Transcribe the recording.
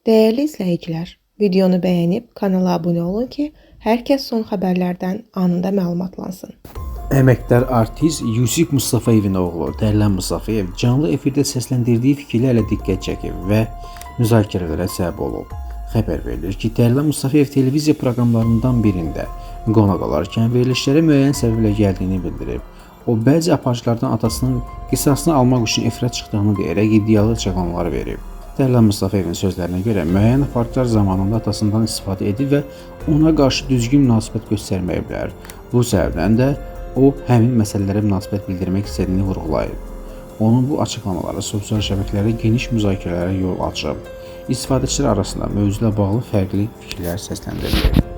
Değerli izləyicilər, videonu bəyənib kanala abunə olun ki, hər kəs son xəbərlərdən anında məlumatlansın. Əməkdar artist Yusif Mustafayevin oğlu Tərlan Mustafayev canlı efirdə səsləndirdiyi fikirlərlə diqqət çəkib və müzakirələrə səbəb olub. Xəbər verilir ki, Tərlan Mustafayev televiziya proqramlarından birində qonaq olarkən verilişlərə müəyyən səbəblə gəldiyini bildirib. O, bəzi aparıcılardan atasının qisasını almaq üçün efirə çıxdığını deyərək iddialı açıqlamalar verib. Tərlan Mustafayevin sözlərinə görə müəyyən aparıcılar zamanında atasından istifadə edib və ona qarşı düzgün münasibət göstərməyiblər. Bu səbəbdən də o, həmin məsələlərə münasibət bildirmək istədiyini vurğulayıb. Onun bu açıqlamaları sosial şəbəkələrdə geniş müzakirələrə yol açıb. İstifadəçilər arasında mövzuya bağlı fərqli fikirlər səsləndirilir.